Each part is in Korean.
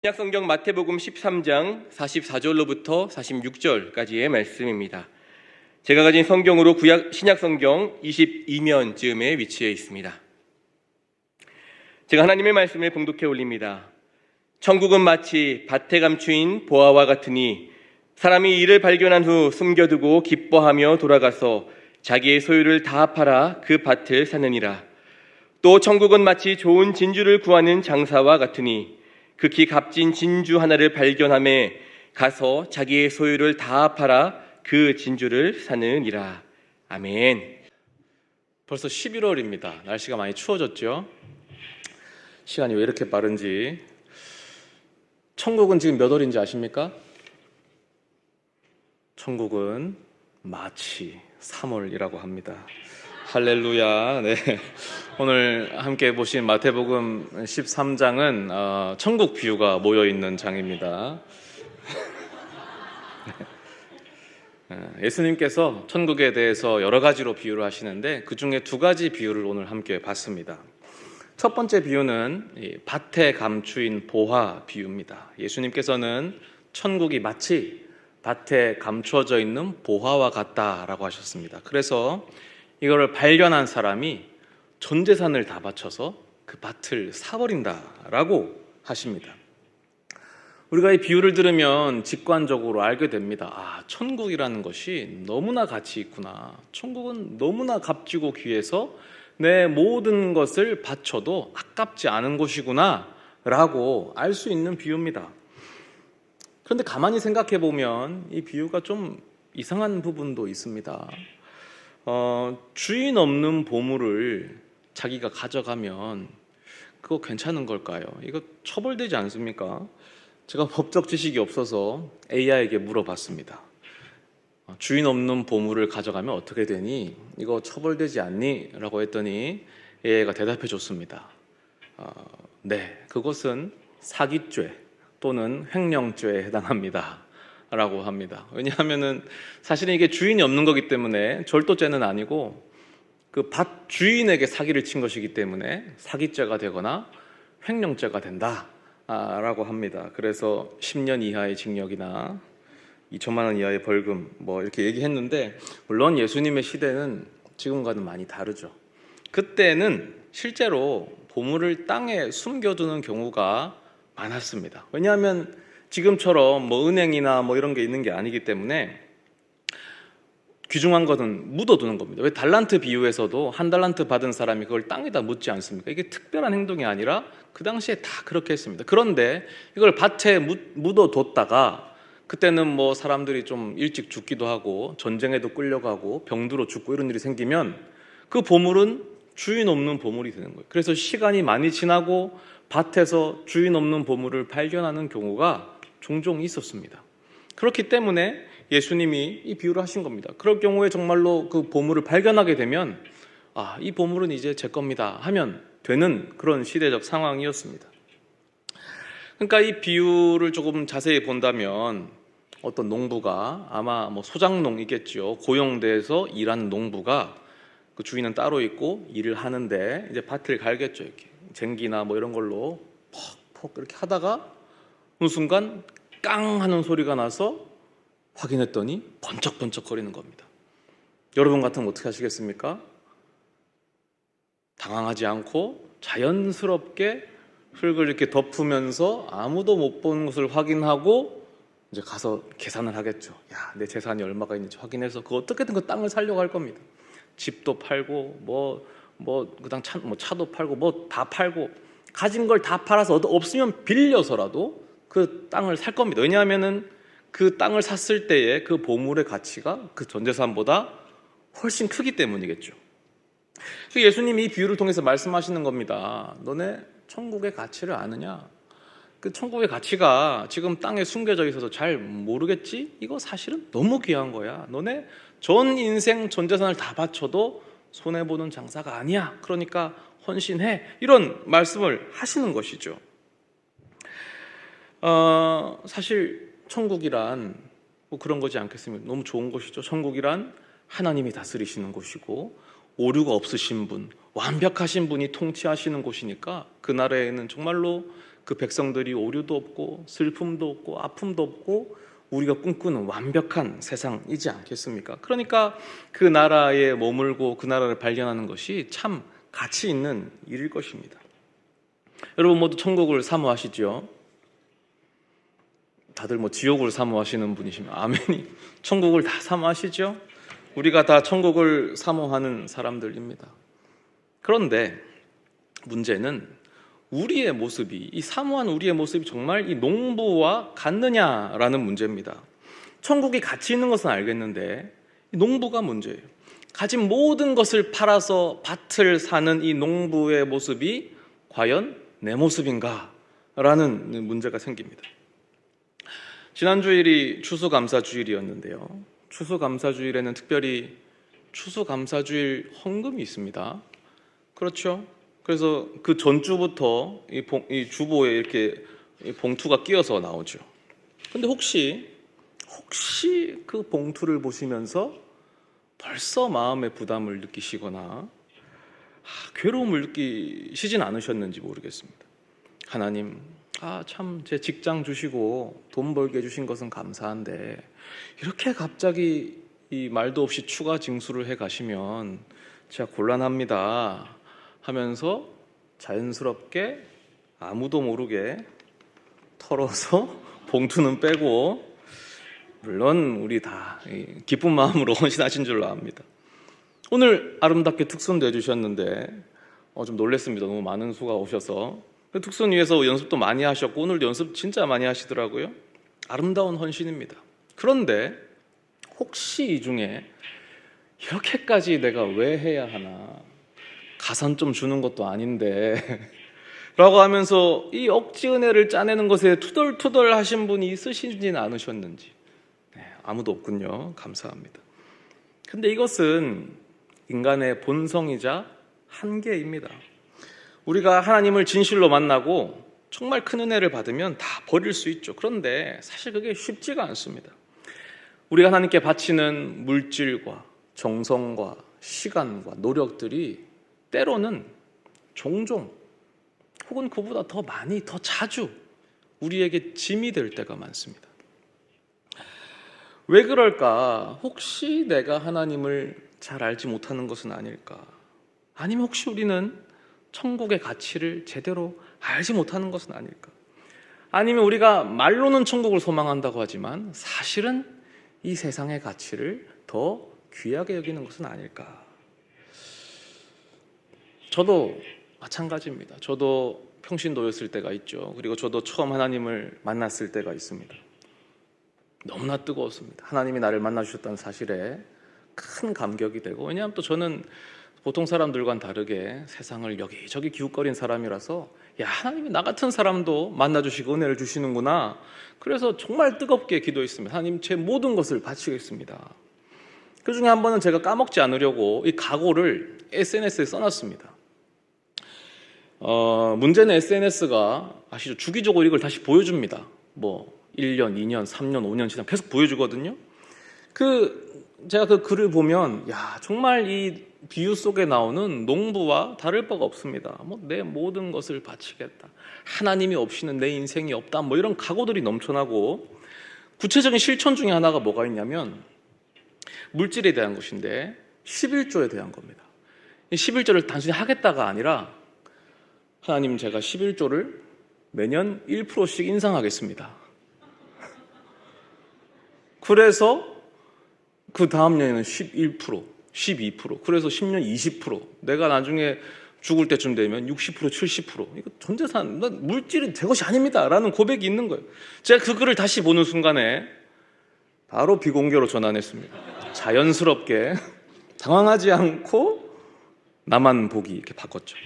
신약성경 마태복음 13장 44절로부터 46절까지의 말씀입니다. 제가 가진 성경으로 신약성경 22면쯤에 위치해 있습니다. 제가 하나님의 말씀을 봉독해 올립니다. 천국은 마치 밭에 감추인 보화와 같으니 사람이 이를 발견한 후 숨겨두고 기뻐하며 돌아가서 자기의 소유를 다 팔아 그 밭을 사느니라. 또 천국은 마치 좋은 진주를 구하는 장사와 같으니 극히 값진 진주 하나를 발견함에 가서 자기의 소유를 다 팔아 그 진주를 사느니라. 아멘. 벌써 11월입니다. 날씨가 많이 추워졌죠? 시간이 왜 이렇게 빠른지. 천국은 지금 몇 월인지 아십니까? 천국은 마치 3월이라고 합니다. 할렐루야. 네. 오늘 함께 보신 마태복음 13장은 천국 비유가 모여있는 장입니다. 예수님께서 천국에 대해서 여러 가지로 비유를 하시는데 그 중에 두 가지 비유를 오늘 함께 봤습니다. 첫 번째 비유는 밭에 감추인 보화 비유입니다. 예수님께서는 천국이 마치 밭에 감추어져 있는 보화와 같다라고 하셨습니다. 그래서 이거를 발견한 사람이 전 재산을 다 바쳐서 그 밭을 사버린다라고 하십니다. 우리가 이 비유를 들으면 직관적으로 알게 됩니다. 아, 천국이라는 것이 너무나 가치 있구나. 천국은 너무나 값지고 귀해서 내 모든 것을 바쳐도 아깝지 않은 곳이구나 라고 알 수 있는 비유입니다. 그런데 가만히 생각해 보면 이 비유가 좀 이상한 부분도 있습니다. 주인 없는 보물을 자기가 가져가면 그거 괜찮은 걸까요? 이거 처벌되지 않습니까? 제가 법적 지식이 없어서 AI에게 물어봤습니다. 주인 없는 보물을 가져가면 어떻게 되니? 이거 처벌되지 않니? 라고 했더니 AI가 대답해 줬습니다. 네, 그것은 사기죄 또는 횡령죄에 해당합니다 라고 합니다. 왜냐하면은 사실은 이게 주인이 없는 거기 때문에 절도죄는 아니고 그 밭 주인에게 사기를 친 것이기 때문에 사기죄가 되거나 횡령죄가 된다 라고 합니다. 그래서 10년 이하의 징역이나 2천만 원 이하의 벌금 뭐 이렇게 얘기했는데, 물론 예수님의 시대는 지금과는 많이 다르죠. 그때는 실제로 보물을 땅에 숨겨두는 경우가 많았습니다. 왜냐하면 지금처럼 뭐 은행이나 뭐 이런 게 있는 게 아니기 때문에 귀중한 것은 묻어두는 겁니다. 왜 달란트 비유에서도 한 달란트 받은 사람이 그걸 땅에다 묻지 않습니까? 이게 특별한 행동이 아니라 그 당시에 다 그렇게 했습니다. 그런데 이걸 밭에 묻어뒀다가 그때는 뭐 사람들이 좀 일찍 죽기도 하고 전쟁에도 끌려가고 병두로 죽고 이런 일이 생기면 그 보물은 주인 없는 보물이 되는 거예요. 그래서 시간이 많이 지나고 밭에서 주인 없는 보물을 발견하는 경우가 종종 있었습니다. 그렇기 때문에 예수님이 이 비유를 하신 겁니다. 그럴 경우에 정말로 그 보물을 발견하게 되면 이 보물은 이제 제 겁니다 하면 되는 그런 시대적 상황이었습니다. 그러니까 이 비유를 조금 자세히 본다면 어떤 농부가, 아마 뭐 소작농이겠죠, 고용돼서 일하는 농부가 그 주인은 따로 있고 일을 하는데 이제 밭을 갈겠죠. 이렇게 쟁기나 뭐 이런 걸로 퍽퍽 이렇게 하다가 어느 순간 깡 하는 소리가 나서 확인했더니 번쩍번쩍 거리는 겁니다. 여러분 같으면 어떻게 하시겠습니까? 당황하지 않고 자연스럽게 흙을 이렇게 덮으면서 아무도 못 본 것을 확인하고 이제 가서 계산을 하겠죠. 야, 내 재산이 얼마가 있는지 확인해서 그 어떻게든 그 땅을 살려고 할 겁니다. 집도 팔고 그다음 차도 팔고 뭐 다 팔고 가진 걸 다 팔아서 없으면 빌려서라도 그 땅을 살 겁니다. 왜냐하면은 그 땅을 샀을 때의 그 보물의 가치가 그 전 재산보다 훨씬 크기 때문이겠죠. 예수님이 이 비유를 통해서 말씀하시는 겁니다. 너네 천국의 가치를 아느냐? 그 천국의 가치가 지금 땅에 숨겨져 있어서 잘 모르겠지? 이거 사실은 너무 귀한 거야. 너네 전 인생 전 재산을 다 바쳐도 손해보는 장사가 아니야. 그러니까 헌신해. 이런 말씀을 하시는 것이죠. 사실 천국이란 뭐 그런 거지 않겠습니까? 너무 좋은 곳이죠. 천국이란 하나님이 다스리시는 곳이고 오류가 없으신 분, 완벽하신 분이 통치하시는 곳이니까 그 나라에는 정말로 그 백성들이 오류도 없고 슬픔도 없고 아픔도 없고 우리가 꿈꾸는 완벽한 세상이지 않겠습니까? 그러니까 그 나라에 머물고 그 나라를 발견하는 것이 참 가치 있는 일일 것입니다. 여러분 모두 천국을 사모하시죠? 다들 뭐 지옥을 사모하시는 분이시면 아멘이. 천국을 다 사모하시죠? 우리가 다 천국을 사모하는 사람들입니다. 그런데 문제는 우리의 모습이, 이 사모한 우리의 모습이 정말 이 농부와 같느냐라는 문제입니다. 천국이 가치 있는 것은 알겠는데 이 농부가 문제예요. 가진 모든 것을 팔아서 밭을 사는 이 농부의 모습이 과연 내 모습인가? 라는 문제가 생깁니다. 지난 주일이 추수감사주일이었는데요. 추수감사주일에는 특별히 추수감사주일 헌금이 있습니다. 그렇죠? 그래서 그 전주부터 이 주보에 이렇게 봉투가 끼어서 나오죠. 근데 혹시 그 봉투를 보시면서 벌써 마음의 부담을 느끼시거나 괴로움을 느끼시진 않으셨는지 모르겠습니다. 하나님, 참 제 직장 주시고 돈 벌게 해주신 것은 감사한데 이렇게 갑자기 이 말도 없이 추가 징수를 해 가시면 제가 곤란합니다 하면서 자연스럽게 아무도 모르게 털어서 봉투는 빼고, 물론 우리 다 기쁜 마음으로 헌신하신 줄로 압니다. 오늘 아름답게 특선도 해주셨는데 좀 놀랐습니다. 너무 많은 수가 오셔서. 특선 위에서 연습도 많이 하셨고 오늘도 연습 진짜 많이 하시더라고요. 아름다운 헌신입니다. 그런데 혹시 이 중에 이렇게까지 내가 왜 해야 하나, 가산 좀 주는 것도 아닌데 라고 하면서 이 억지 은혜를 짜내는 것에 투덜투덜 하신 분이 있으신지는 않으셨는지. 아무도 없군요. 감사합니다. 근데 이것은 인간의 본성이자 한계입니다. 우리가 하나님을 진실로 만나고 정말 큰 은혜를 받으면 다 버릴 수 있죠. 그런데 사실 그게 쉽지가 않습니다. 우리가 하나님께 바치는 물질과 정성과 시간과 노력들이 때로는 종종 혹은 그보다 더 많이, 더 자주 우리에게 짐이 될 때가 많습니다. 왜 그럴까? 혹시 내가 하나님을 잘 알지 못하는 것은 아닐까? 아니면 혹시 우리는 천국의 가치를 제대로 알지 못하는 것은 아닐까? 아니면 우리가 말로는 천국을 소망한다고 하지만 사실은 이 세상의 가치를 더 귀하게 여기는 것은 아닐까? 저도 마찬가지입니다. 저도 평신도였을 때가 있죠. 그리고 저도 처음 하나님을 만났을 때가 있습니다. 너무나 뜨거웠습니다. 하나님이 나를 만나주셨다는 사실에 큰 감격이 되고, 왜냐하면 또 저는 보통 사람들과는 다르게 세상을 여기저기 기웃거린 사람이라서 하나님이 나 같은 사람도 만나주시고 은혜를 주시는구나. 그래서 정말 뜨겁게 기도했습니다. 하나님, 제 모든 것을 바치겠습니다. 그 중에 한 번은 제가 까먹지 않으려고 이 각오를 SNS에 써놨습니다. 문제는 SNS가 아시죠? 주기적으로 이걸 다시 보여줍니다. 1년, 2년, 3년, 5년 지나면 계속 보여주거든요. 제가 그 글을 보면 정말 이 비유 속에 나오는 농부와 다를 바가 없습니다. 내 모든 것을 바치겠다. 하나님이 없이는 내 인생이 없다. 이런 각오들이 넘쳐나고, 구체적인 실천 중에 하나가 뭐가 있냐면 물질에 대한 것인데 11조에 대한 겁니다. 이 11조를 단순히 하겠다가 아니라, 하나님, 제가 11조를 매년 1%씩 인상하겠습니다. 그래서 그 다음 년에는 11%, 12%, 그래서 10년 20%, 내가 나중에 죽을 때쯤 되면 60%, 70%, 이거 전 재산, 물질이 제 것이 아닙니다 라는 고백이 있는 거예요. 제가 그 글을 다시 보는 순간에 바로 비공개로 전환했습니다. 자연스럽게 당황하지 않고 나만 보기 이렇게 바꿨죠.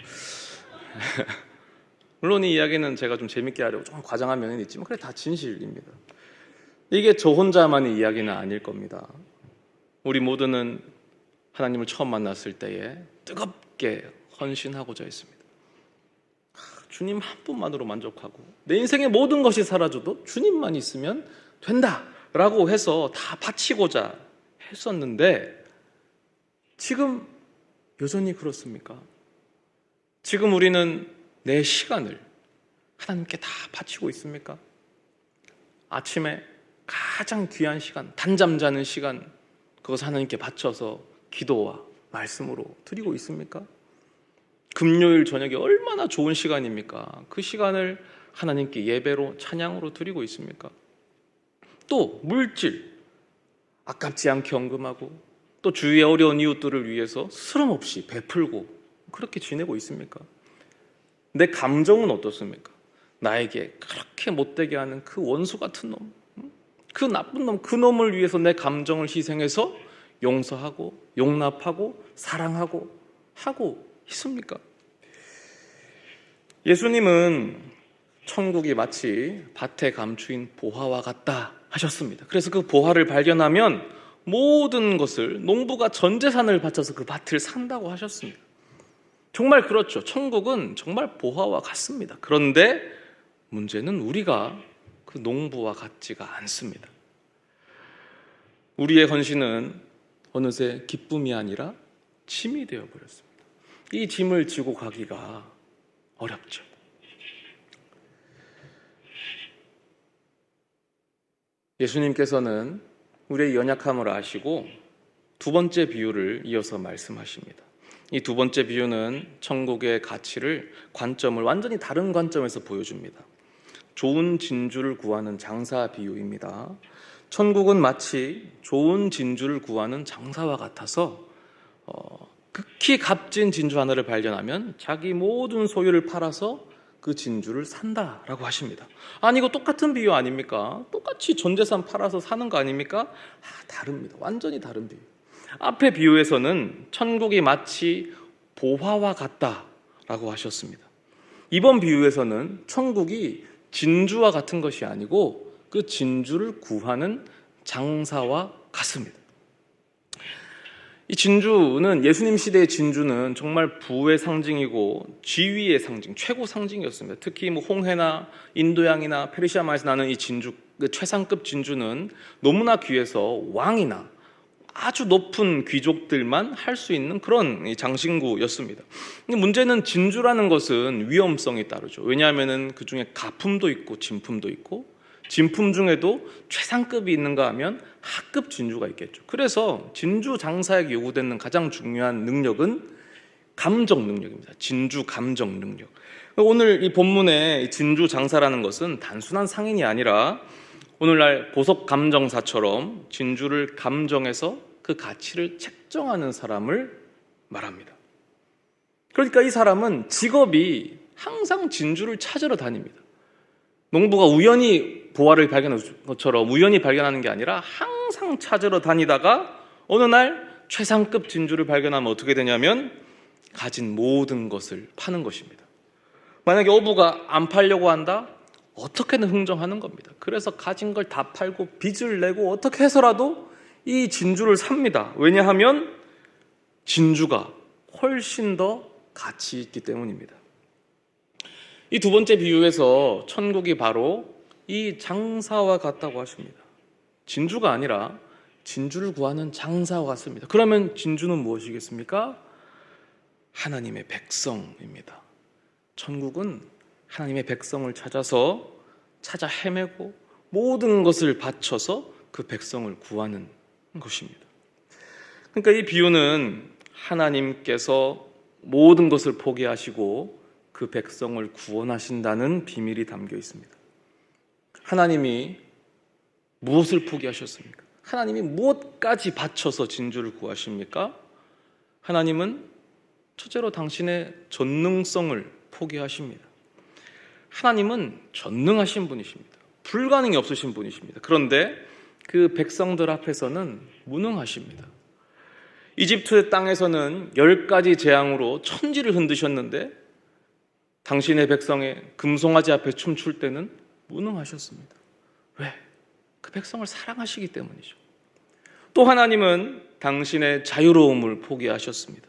물론 이 이야기는 제가 좀 재밌게 하려고 좀 과장한 면은 있지만 그래, 다 진실입니다. 이게 저 혼자만의 이야기는 아닐 겁니다. 우리 모두는 하나님을 처음 만났을 때에 뜨겁게 헌신하고자 했습니다. 주님 한 분만으로 만족하고 내 인생의 모든 것이 사라져도 주님만 있으면 된다라고 해서 다 바치고자 했었는데, 지금 여전히 그렇습니까? 지금 우리는 내 시간을 하나님께 다 바치고 있습니까? 아침에 가장 귀한 시간, 단잠 자는 시간, 그것을 하나님께 바쳐서 기도와 말씀으로 드리고 있습니까? 금요일 저녁이 얼마나 좋은 시간입니까? 그 시간을 하나님께 예배로, 찬양으로 드리고 있습니까? 또 물질, 아깝지 않게 헌금하고, 또 주위의 어려운 이웃들을 위해서 스스럼 없이 베풀고 그렇게 지내고 있습니까? 내 감정은 어떻습니까? 나에게 그렇게 못되게 하는 그 원수 같은 놈, 그 나쁜 놈, 그 놈을 위해서 내 감정을 희생해서 용서하고 용납하고 사랑하고 하고 있습니까? 예수님은 천국이 마치 밭에 감추인 보화와 같다 하셨습니다. 그래서 그 보화를 발견하면 모든 것을, 농부가 전 재산을 바쳐서 그 밭을 산다고 하셨습니다. 정말 그렇죠. 천국은 정말 보화와 같습니다. 그런데 문제는 우리가 그 농부와 같지가 않습니다. 우리의 헌신은 어느새 기쁨이 아니라 짐이 되어버렸습니다. 이 짐을 지고 가기가 어렵죠. 예수님께서는 우리의 연약함을 아시고 두 번째 비유를 이어서 말씀하십니다. 이 두 번째 비유는 천국의 가치를, 관점을 완전히 다른 관점에서 보여줍니다. 좋은 진주를 구하는 장사 비유입니다. 천국은 마치 좋은 진주를 구하는 장사와 같아서 극히 값진 진주 하나를 발견하면 자기 모든 소유를 팔아서 그 진주를 산다라고 하십니다. 아니 이거 똑같은 비유 아닙니까? 똑같이 전 재산 팔아서 사는 거 아닙니까? 다릅니다. 완전히 다른 비유. 앞의 비유에서는 천국이 마치 보화와 같다라고 하셨습니다. 이번 비유에서는 천국이 진주와 같은 것이 아니고 그 진주를 구하는 장사와 같습니다. 이 진주는, 예수님 시대의 진주는 정말 부의 상징이고 지위의 상징, 최고 상징이었습니다. 특히 홍해나 인도양이나 페르시아만에서 나는 이 진주, 그 최상급 진주는 너무나 귀해서 왕이나 아주 높은 귀족들만 할 수 있는 그런 장신구였습니다. 근데 문제는 진주라는 것은 위험성이 따르죠. 왜냐하면 그 중에 가품도 있고 진품도 있고, 진품 중에도 최상급이 있는가 하면 하급 진주가 있겠죠. 그래서 진주 장사에게 요구되는 가장 중요한 능력은 감정 능력입니다. 진주 감정 능력. 오늘 이 본문의 진주 장사라는 것은 단순한 상인이 아니라 오늘날 보석 감정사처럼 진주를 감정해서 그 가치를 책정하는 사람을 말합니다. 그러니까 이 사람은 직업이 항상 진주를 찾으러 다닙니다. 농부가 우연히 보화를 발견한 것처럼 우연히 발견하는 게 아니라 항상 찾으러 다니다가 어느 날 최상급 진주를 발견하면 어떻게 되냐면 가진 모든 것을 파는 것입니다. 만약에 어부가 안 팔려고 한다? 어떻게든 흥정하는 겁니다. 그래서 가진 걸 다 팔고 빚을 내고 어떻게 해서라도 이 진주를 삽니다. 왜냐하면 진주가 훨씬 더 가치 있기 때문입니다. 이 두 번째 비유에서 천국이 바로 이 장사와 같다고 하십니다. 진주가 아니라 진주를 구하는 장사와 같습니다. 그러면 진주는 무엇이겠습니까? 하나님의 백성입니다. 천국은 하나님의 백성을 찾아 헤매고 모든 것을 바쳐서 그 백성을 구하는 것입니다. 그러니까 이 비유는 하나님께서 모든 것을 포기하시고 그 백성을 구원하신다는 비밀이 담겨 있습니다. 하나님이 무엇을 포기하셨습니까? 하나님이 무엇까지 바쳐서 진주를 구하십니까? 하나님은 첫째로 당신의 전능성을 포기하십니다. 하나님은 전능하신 분이십니다. 불가능이 없으신 분이십니다. 그런데 그 백성들 앞에서는 무능하십니다. 이집트 땅에서는 10가지 재앙으로 천지를 흔드셨는데 당신의 백성의 금송아지 앞에 춤출 때는 무능하셨습니다. 왜? 그 백성을 사랑하시기 때문이죠. 또 하나님은 당신의 자유로움을 포기하셨습니다.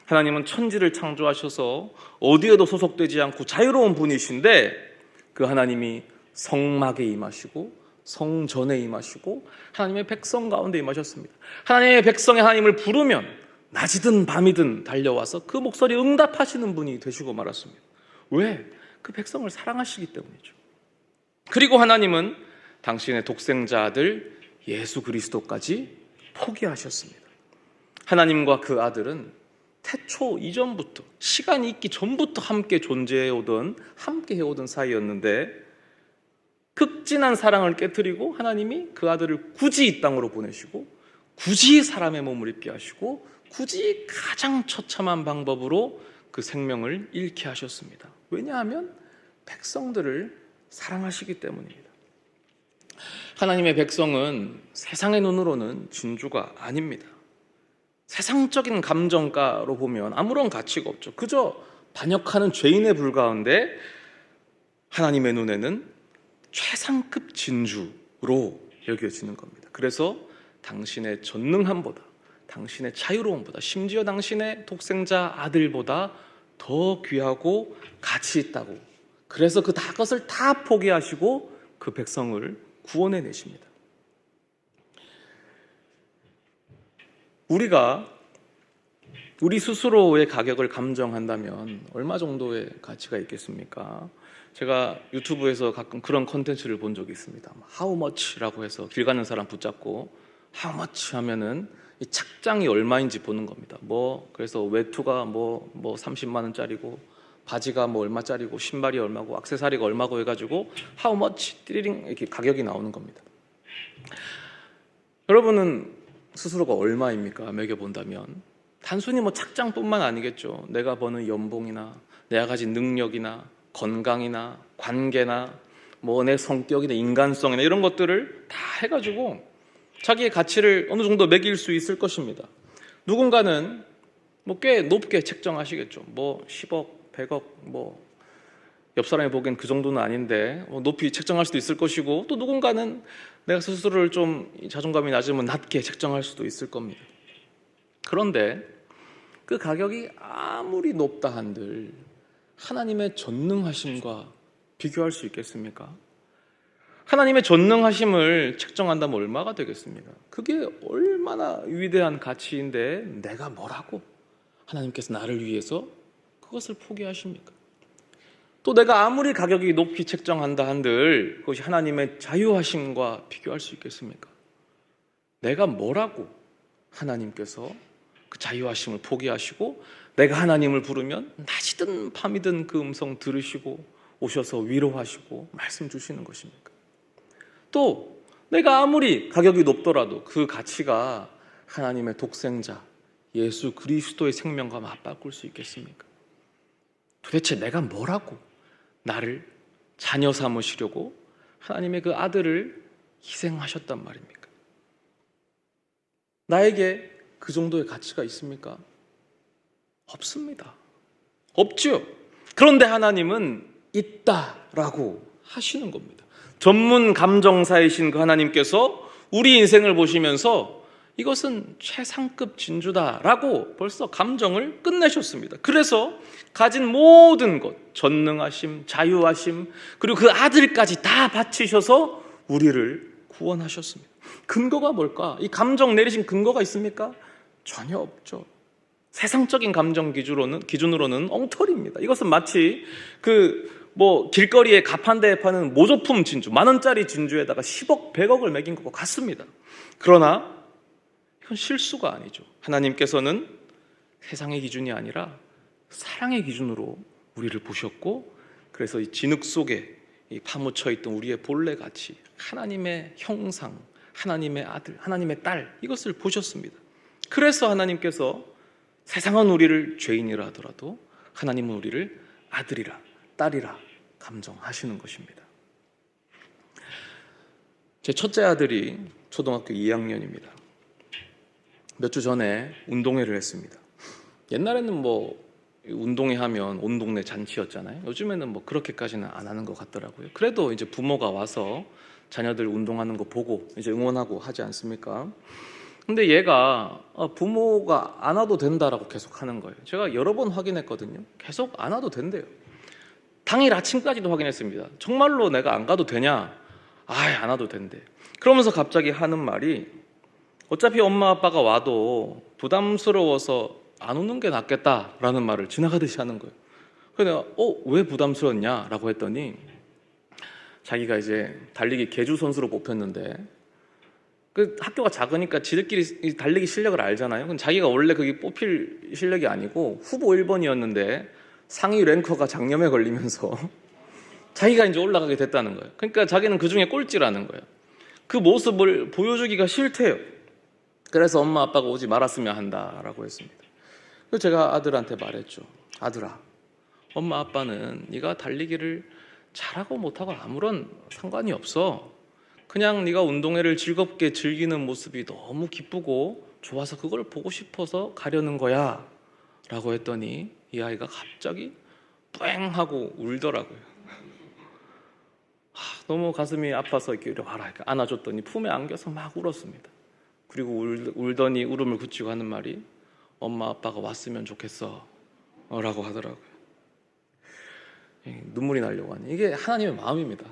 하나님은 천지를 창조하셔서 어디에도 소속되지 않고 자유로운 분이신데 그 하나님이 성막에 임하시고 성전에 임하시고 하나님의 백성 가운데 임하셨습니다. 하나님의 백성의 하나님을 부르면 낮이든 밤이든 달려와서 그 목소리에 응답하시는 분이 되시고 말았습니다. 왜? 그 백성을 사랑하시기 때문이죠. 그리고 하나님은 당신의 독생자 아들 예수 그리스도까지 포기하셨습니다. 하나님과 그 아들은 태초 이전부터, 시간이 있기 전부터 함께 존재해오던, 함께 해오던 사이였는데 극진한 사랑을 깨뜨리고 하나님이 그 아들을 굳이 이 땅으로 보내시고 굳이 사람의 몸을 입게 하시고 굳이 가장 처참한 방법으로 그 생명을 잃게 하셨습니다. 왜냐하면 백성들을 사랑하시기 때문입니다. 하나님의 백성은 세상의 눈으로는 진주가 아닙니다. 세상적인 감정가로 보면 아무런 가치가 없죠. 그저 반역하는 죄인에 불과한데 하나님의 눈에는 최상급 진주로 여겨지는 겁니다. 그래서 당신의 전능함보다, 당신의 자유로움보다, 심지어 당신의 독생자 아들보다 더 귀하고 가치 있다고, 그래서 그것을 다 포기하시고 그 백성을 구원해 내십니다. 우리가 우리 스스로의 가격을 감정한다면 얼마 정도의 가치가 있겠습니까? 제가 유튜브에서 가끔 그런 콘텐츠를 본 적이 있습니다. How much라고 해서 길 가는 사람 붙잡고 How much 하면은 이 착장이 얼마인지 보는 겁니다. 그래서 외투가 30만 원짜리고 바지가 얼마짜리고 신발이 얼마고 액세서리가 얼마고 해가지고 How much 띠리링 이렇게 가격이 나오는 겁니다. 여러분은 스스로가 얼마입니까? 매겨본다면 단순히 착장뿐만 아니겠죠. 내가 버는 연봉이나 내가 가진 능력이나 건강이나 관계나 내 성격이나 인간성이나 이런 것들을 다 해가지고 자기의 가치를 어느 정도 매길 수 있을 것입니다. 누군가는 꽤 높게 책정하시겠죠. 10억, 100억, 옆 사람이 보기엔 그 정도는 아닌데 높이 책정할 수도 있을 것이고, 또 누군가는 내가 스스로를 좀 자존감이 낮으면 낮게 책정할 수도 있을 겁니다. 그런데 그 가격이 아무리 높다 한들 하나님의 전능하심과 비교할 수 있겠습니까? 하나님의 전능하심을 책정한다면 얼마가 되겠습니까? 그게 얼마나 위대한 가치인데 내가 뭐라고 하나님께서 나를 위해서 그것을 포기하십니까? 또 내가 아무리 가격이 높이 책정한다 한들 그것이 하나님의 자유하심과 비교할 수 있겠습니까? 내가 뭐라고 하나님께서 그 자유하심을 포기하시고 내가 하나님을 부르면 낮이든 밤이든 그 음성 들으시고 오셔서 위로하시고 말씀 주시는 것입니까? 또 내가 아무리 가격이 높더라도 그 가치가 하나님의 독생자 예수 그리스도의 생명과 맞바꿀 수 있겠습니까? 도대체 내가 뭐라고 나를 자녀 삼으시려고 하나님의 그 아들을 희생하셨단 말입니까? 나에게 그 정도의 가치가 있습니까? 없습니다. 없죠. 그런데 하나님은 있다라고 하시는 겁니다. 전문 감정사이신 그 하나님께서 우리 인생을 보시면서 이것은 최상급 진주다라고 벌써 감정을 끝내셨습니다. 그래서 가진 모든 것, 전능하심, 자유하심, 그리고 그 아들까지 다 바치셔서 우리를 구원하셨습니다. 근거가 뭘까? 이 감정 내리신 근거가 있습니까? 전혀 없죠. 세상적인 감정 기준으로는 엉터리입니다. 이것은 마치 길거리에 가판대에 파는 모조품 진주, 10,000원짜리 진주에다가 10억, 100억을 매긴 것과 같습니다. 그러나 이건 실수가 아니죠. 하나님께서는 세상의 기준이 아니라 사랑의 기준으로 우리를 보셨고, 그래서 이 진흙 속에 파묻혀 있던 우리의 본래가치, 하나님의 형상, 하나님의 아들, 하나님의 딸, 이것을 보셨습니다. 그래서 하나님께서 세상은 우리를 죄인이라 하더라도 하나님은 우리를 아들이라, 딸이라 감정하시는 것입니다. 제 첫째 아들이 초등학교 2학년입니다. 몇 주 전에 운동회를 했습니다. 옛날에는 운동회 하면 온 동네 잔치였잖아요. 요즘에는 그렇게까지는 안 하는 것 같더라고요. 그래도 이제 부모가 와서 자녀들 운동하는 거 보고 이제 응원하고 하지 않습니까? 근데 얘가 부모가 안 와도 된다라고 계속 하는 거예요. 제가 여러 번 확인했거든요. 계속 안 와도 된대요. 당일 아침까지도 확인했습니다. 정말로 내가 안 가도 되냐? 안 와도 된대. 그러면서 갑자기 하는 말이, 어차피 엄마 아빠가 와도 부담스러워서 안 오는 게 낫겠다라는 말을 지나가듯이 하는 거예요. 그래서 내가 왜 부담스럽냐라고 했더니 자기가 이제 달리기 계주 선수로 뽑혔는데 그 학교가 작으니까 지들끼리 달리기 실력을 알잖아요. 근데 자기가 원래 그게 뽑힐 실력이 아니고 후보 1번이었는데 상위 랭커가 장염에 걸리면서 자기가 이제 올라가게 됐다는 거예요. 그러니까 자기는 그 중에 꼴찌라는 거예요. 그 모습을 보여주기가 싫대요. 그래서 엄마 아빠가 오지 말았으면 한다라고 했습니다. 그래서 제가 아들한테 말했죠. 아들아, 엄마 아빠는 네가 달리기를 잘하고 못하고 아무런 상관이 없어. 그냥 네가 운동회를 즐겁게 즐기는 모습이 너무 기쁘고 좋아서 그걸 보고 싶어서 가려는 거야 라고 했더니 이 아이가 갑자기 뿌앵 하고 울더라고요. 너무 가슴이 아파서 이렇게 와라 이렇게 안아줬더니 품에 안겨서 막 울었습니다. 그리고 울더니 울음을 그치고 하는 말이 엄마 아빠가 왔으면 좋겠어 라고 하더라고요. 눈물이 나려고 하니 이게 하나님의 마음입니다.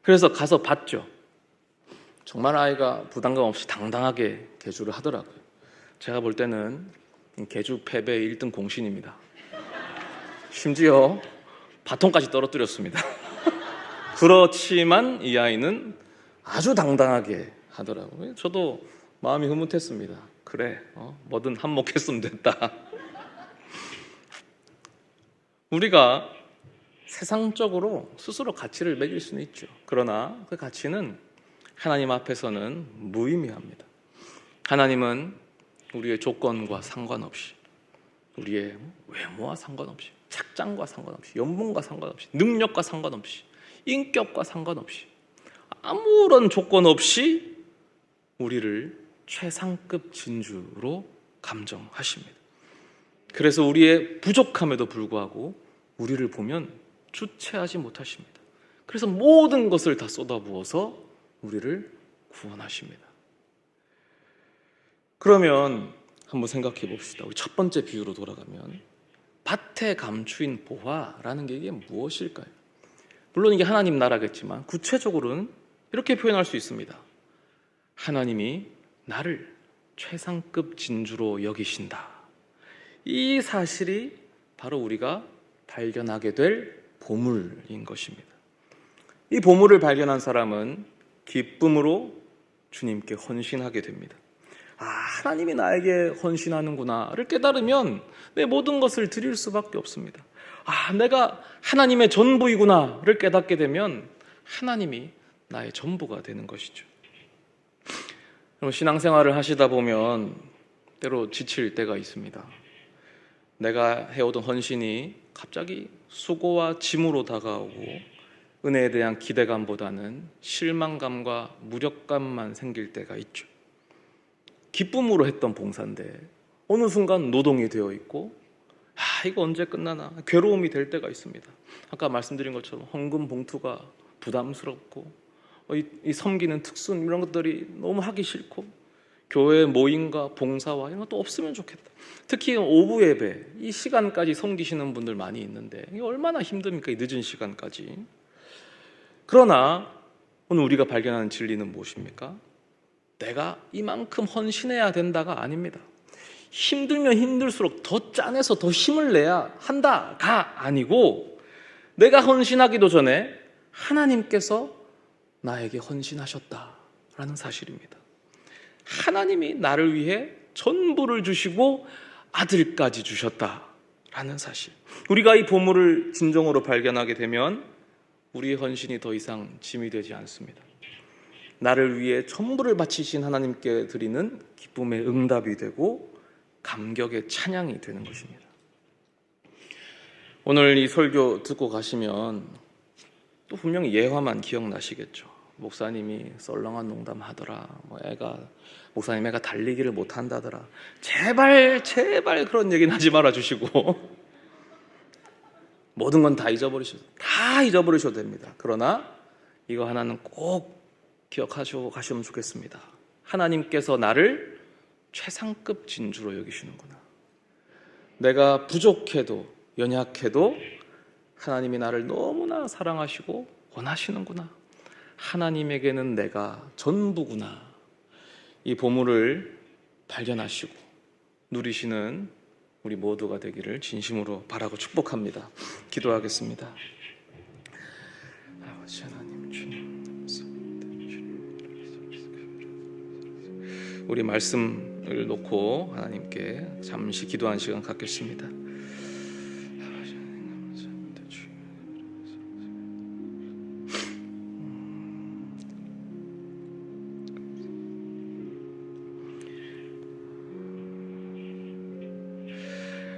그래서 가서 봤죠. 정말 아이가 부담감 없이 당당하게 계주를 하더라고요. 제가 볼 때는 계주 패배 1등 공신입니다. 심지어 바통까지 떨어뜨렸습니다. 그렇지만 이 아이는 아주 당당하게 하더라고요. 저도 마음이 흐뭇했습니다. 그래, 뭐든 한몫했으면 됐다. 우리가 세상적으로 스스로 가치를 매길 수는 있죠. 그러나 그 가치는 하나님 앞에서는 무의미합니다. 하나님은 우리의 조건과 상관없이, 우리의 외모와 상관없이, 착장과 상관없이, 연봉과 상관없이, 능력과 상관없이, 인격과 상관없이, 아무런 조건 없이 우리를 최상급 진주로 감정하십니다. 그래서 우리의 부족함에도 불구하고 우리를 보면 주체하지 못하십니다. 그래서 모든 것을 다 쏟아부어서 우리를 구원하십니다. 그러면 한번 생각해 봅시다. 우리 첫 번째 비유로 돌아가면 밭에 감추인 보화라는 게 이게 무엇일까요? 물론 이게 하나님 나라겠지만 구체적으로는 이렇게 표현할 수 있습니다. 하나님이 나를 최상급 진주로 여기신다. 이 사실이 바로 우리가 발견하게 될 보물인 것입니다. 이 보물을 발견한 사람은 기쁨으로 주님께 헌신하게 됩니다. 하나님이 나에게 헌신하는구나를 깨달으면 내 모든 것을 드릴 수밖에 없습니다. 내가 하나님의 전부이구나를 깨닫게 되면 하나님이 나의 전부가 되는 것이죠. 신앙생활을 하시다 보면 때로 지칠 때가 있습니다. 내가 해오던 헌신이 갑자기 수고와 짐으로 다가오고 은혜에 대한 기대감보다는 실망감과 무력감만 생길 때가 있죠. 기쁨으로 했던 봉사인데 어느 순간 노동이 되어 있고 이거 언제 끝나나 괴로움이 될 때가 있습니다. 아까 말씀드린 것처럼 헌금 봉투가 부담스럽고 이 섬기는 특순 이런 것들이 너무 하기 싫고 교회 모임과 봉사와 이런 것도 없으면 좋겠다. 특히 오후 예배 이 시간까지 섬기시는 분들 많이 있는데 이게 얼마나 힘듭니까? 이 늦은 시간까지. 그러나 오늘 우리가 발견하는 진리는 무엇입니까? 내가 이만큼 헌신해야 된다가 아닙니다. 힘들면 힘들수록 더 짜내서 더 힘을 내야 한다가 아니고 내가 헌신하기도 전에 하나님께서 나에게 헌신하셨다라는 사실입니다. 하나님이 나를 위해 전부를 주시고 아들까지 주셨다라는 사실. 우리가 이 보물을 진정으로 발견하게 되면 우리의 헌신이 더 이상 짐이 되지 않습니다. 나를 위해 전부를 바치신 하나님께 드리는 기쁨의 응답이 되고 감격의 찬양이 되는 것입니다. 오늘 이 설교 듣고 가시면 또 분명히 예화만 기억나시겠죠. 목사님이 썰렁한 농담 하더라. 목사님 애가 달리기를 못 한다더라. 제발 그런 얘기는 하지 말아 주시고 모든 건 다 잊어버리셔도 됩니다. 그러나 이거 하나는 꼭 기억하시고 가시면 좋겠습니다. 하나님께서 나를 최상급 진주로 여기시는구나. 내가 부족해도 연약해도 하나님이 나를 너무나 사랑하시고 원하시는구나. 하나님에게는 내가 전부구나. 이 보물을 발견하시고 누리시는 우리 우리 모두가 되기를 진심으로 바라고 축복합니다. 기도하겠습니다. 아버지 하나님, 주님 감사합니다. 주님, 우리 말씀을 놓고 하나님께 잠시 기도하는 시간 갖겠습니다. 아버지 하나님 감사합니다. 주님.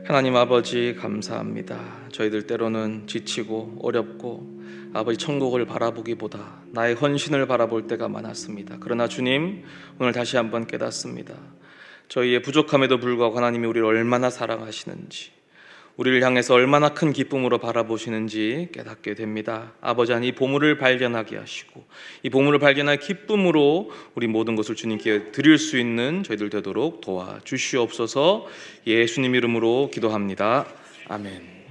하나님 아버지 감사합니다. 저희들 때로는 지치고 어렵고 아버지 천국을 바라보기보다 나의 헌신을 바라볼 때가 많았습니다. 그러나 주님, 오늘 다시 한번 깨닫습니다. 저희의 부족함에도 불구하고 하나님이 우리를 얼마나 사랑하시는지, 우리를 향해서 얼마나 큰 기쁨으로 바라보시는지 깨닫게 됩니다. 아버지 하나님, 이 보물을 발견하게 하시고 이 보물을 발견할 기쁨으로 우리 모든 것을 주님께 드릴 수 있는 저희들 되도록 도와주시옵소서. 예수님 이름으로 기도합니다. 아멘.